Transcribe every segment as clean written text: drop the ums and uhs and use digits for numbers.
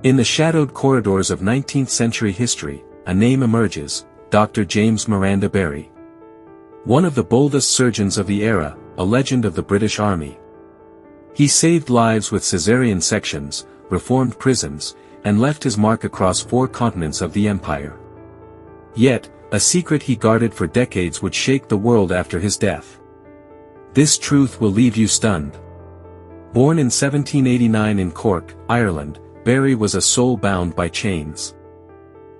In the shadowed corridors of 19th-century history, a name emerges, Dr. James Miranda Barry. One of the boldest surgeons of the era, a legend of the British Army. He saved lives with cesarean sections, reformed prisons, and left his mark across 4 continents of the empire. Yet, a secret he guarded for decades would shake the world after his death. This truth will leave you stunned. Born in 1789 in Cork, Ireland, Barry was a soul bound by chains.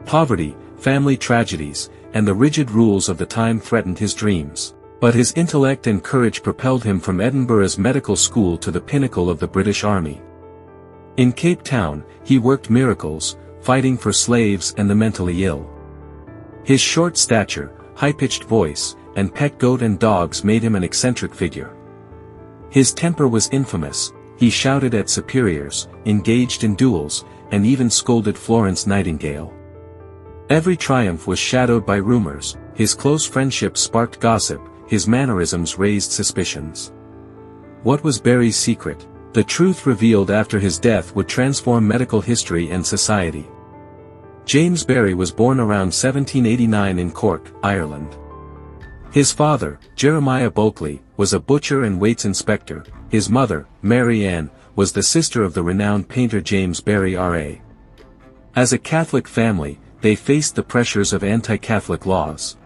Poverty, family tragedies, and the rigid rules of the time threatened his dreams. But his intellect and courage propelled him from Edinburgh's medical school to the pinnacle of the British Army. In Cape Town, he worked miracles, fighting for slaves and the mentally ill. His short stature, high-pitched voice, and pet goat and dogs made him an eccentric figure. His temper was infamous. He shouted at superiors, engaged in duels, and even scolded Florence Nightingale. Every triumph was shadowed by rumors, his close friendship sparked gossip, his mannerisms raised suspicions. What was Barry's secret? The truth revealed after his death would transform medical history and society. James Barry was born around 1789 in Cork, Ireland. His father, Jeremiah Bulkley, was a butcher and weights inspector. His mother, Mary Ann, was the sister of the renowned painter James Barry R.A. As a Catholic family, they faced the pressures of anti-Catholic laws.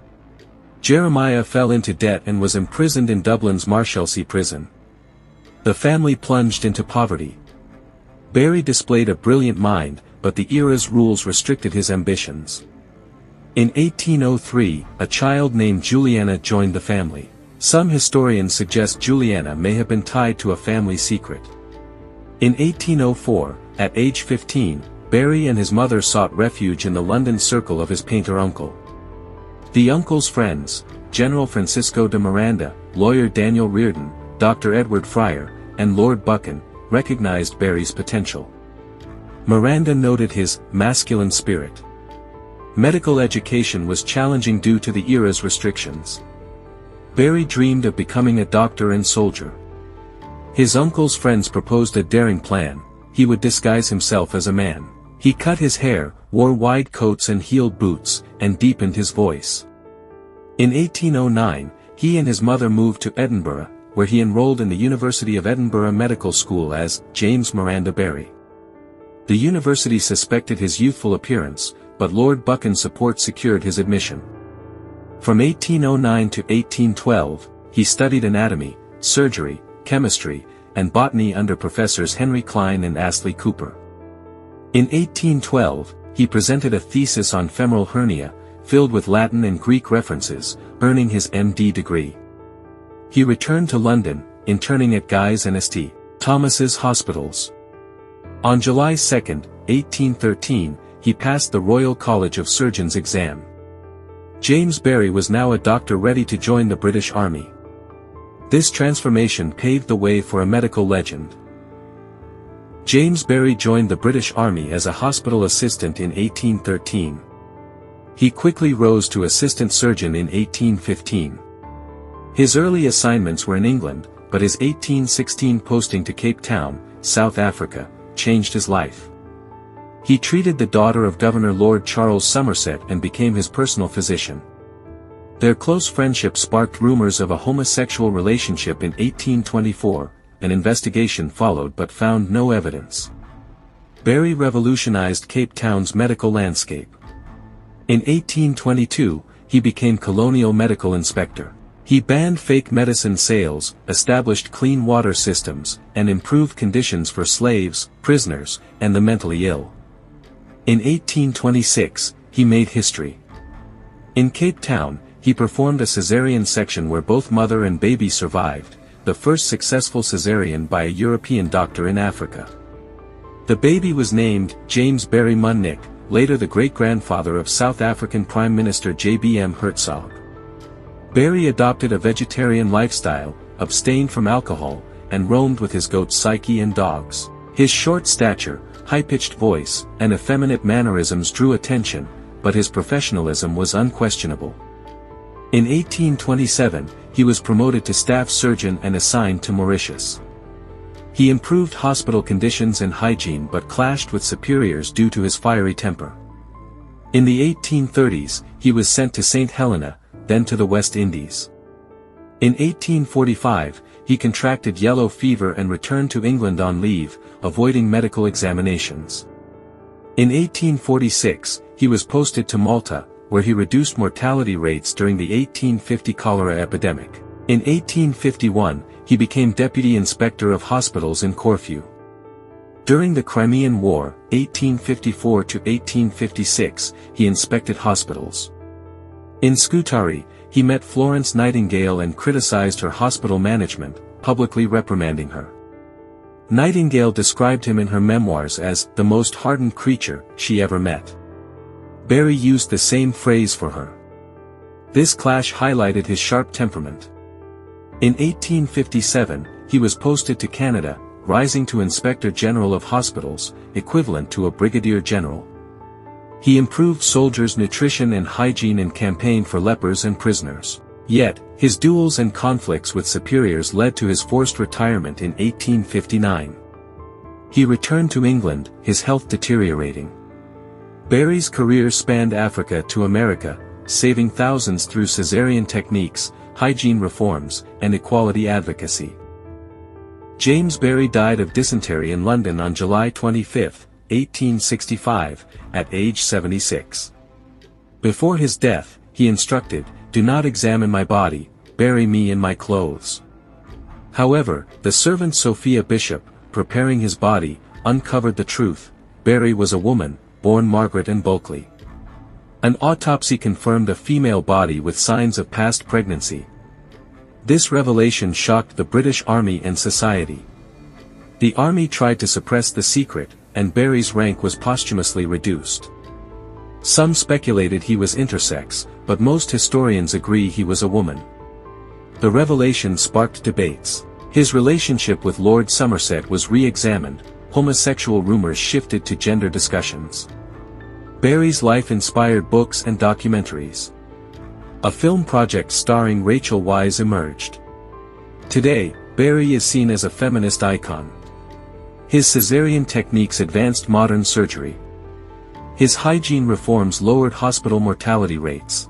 Jeremiah fell into debt and was imprisoned in Dublin's Marshalsea prison. The family plunged into poverty. Barry displayed a brilliant mind, but the era's rules restricted his ambitions. In 1803, a child named Juliana joined the family. Some historians suggest Juliana may have been tied to a family secret. In 1804, at age 15, Barry and his mother sought refuge in the London circle of his painter uncle. The uncle's friends, General Francisco de Miranda, lawyer Daniel Reardon, Dr. Edward Fryer, and Lord Buchan, recognized Barry's potential. Miranda noted his masculine spirit. Medical education was challenging due to the era's restrictions. Barry dreamed of becoming a doctor and soldier. His uncle's friends proposed a daring plan. He would disguise himself as a man. He cut his hair, wore wide coats and heeled boots, and deepened his voice. In 1809, he and his mother moved to Edinburgh, where he enrolled in the University of Edinburgh Medical School as James Miranda Barry. The university suspected his youthful appearance, but Lord Buchan's support secured his admission. From 1809 to 1812, he studied anatomy, surgery, chemistry, and botany under Professors Henry Klein and Astley Cooper. In 1812, he presented a thesis on femoral hernia, filled with Latin and Greek references, earning his MD degree. He returned to London, interning at Guy's and St. Thomas's hospitals. On July 2, 1813, he passed the Royal College of Surgeons exam. James Barry was now a doctor ready to join the British Army. This transformation paved the way for a medical legend. James Barry joined the British Army as a hospital assistant in 1813. He quickly rose to assistant surgeon in 1815. His early assignments were in England, but his 1816 posting to Cape Town, South Africa, changed his life. He treated the daughter of Governor Lord Charles Somerset and became his personal physician. Their close friendship sparked rumors of a homosexual relationship in 1824. An investigation followed but found no evidence. Barry revolutionized Cape Town's medical landscape. In 1822, he became colonial medical inspector. He banned fake medicine sales, established clean water systems, and improved conditions for slaves, prisoners, and the mentally ill. In 1826, he made history. In Cape Town, he performed a cesarean section where both mother and baby survived, the first successful cesarean by a European doctor in Africa. The baby was named James Barry Munnik, later the great-grandfather of South African Prime Minister J.B.M. Hertzog. Barry adopted a vegetarian lifestyle, abstained from alcohol, and roamed with his goat Psyche and dogs. His short stature, high-pitched voice, and effeminate mannerisms drew attention, but his professionalism was unquestionable. In 1827, he was promoted to staff surgeon and assigned to Mauritius. He improved hospital conditions and hygiene but clashed with superiors due to his fiery temper. In the 1830s, he was sent to St. Helena, then to the West Indies. In 1845, he contracted yellow fever and returned to England on leave, avoiding medical examinations. In 1846, he was posted to Malta, where he reduced mortality rates during the 1850 cholera epidemic. In 1851, he became Deputy Inspector of Hospitals in Corfu. During the Crimean War, 1854 to 1856, he inspected hospitals. In Scutari, he met Florence Nightingale and criticized her hospital management, publicly reprimanding her. Nightingale described him in her memoirs as the most hardened creature she ever met. Barry used the same phrase for her. This clash highlighted his sharp temperament. In 1857, he was posted to Canada, rising to Inspector General of Hospitals, equivalent to a Brigadier General. He improved soldiers' nutrition and hygiene and campaigned for lepers and prisoners. Yet, his duels and conflicts with superiors led to his forced retirement in 1859. He returned to England, his health deteriorating. Barry's career spanned Africa to America, saving thousands through caesarean techniques, hygiene reforms, and equality advocacy. James Barry died of dysentery in London on July 25, 1865, at age 76. Before his death, he instructed, "Do not examine my body, bury me in my clothes." However, the servant Sophia Bishop, preparing his body, uncovered the truth: Barry was a woman, born Margaret and Bulkley. An autopsy confirmed a female body with signs of past pregnancy. This revelation shocked the British Army and society. The army tried to suppress the secret, and Barry's rank was posthumously reduced. Some speculated he was intersex, but most historians agree he was a woman. The revelation sparked debates. His relationship with Lord Somerset was re-examined, homosexual rumors shifted to gender discussions. Barry's life inspired books and documentaries. A film project starring Rachel Weisz emerged. Today, Barry is seen as a feminist icon. His caesarean techniques advanced modern surgery. His hygiene reforms lowered hospital mortality rates.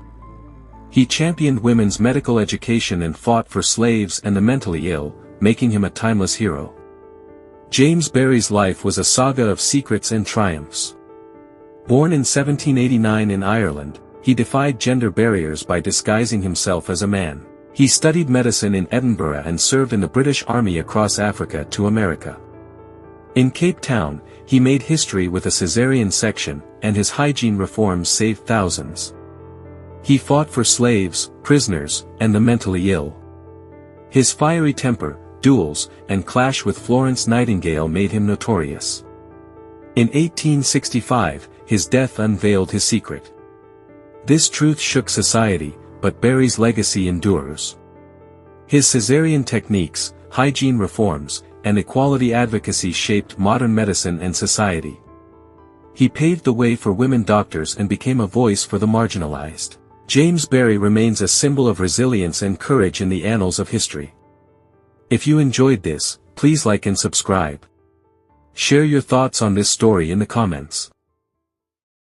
He championed women's medical education and fought for slaves and the mentally ill, making him a timeless hero. James Barry's life was a saga of secrets and triumphs. Born in 1789 in Ireland, he defied gender barriers by disguising himself as a man. He studied medicine in Edinburgh and served in the British Army across Africa to America. In Cape Town, he made history with a caesarean section, and his hygiene reforms saved thousands. He fought for slaves, prisoners, and the mentally ill. His fiery temper, duels, and clash with Florence Nightingale made him notorious. In 1865, his death unveiled his secret. This truth shook society, but Barry's legacy endures. His caesarean techniques, hygiene reforms, and equality advocacy shaped modern medicine and society. He paved the way for women doctors and became a voice for the marginalized. James Barry remains a symbol of resilience and courage in the annals of history. If you enjoyed this, please like and subscribe. Share your thoughts on this story in the comments.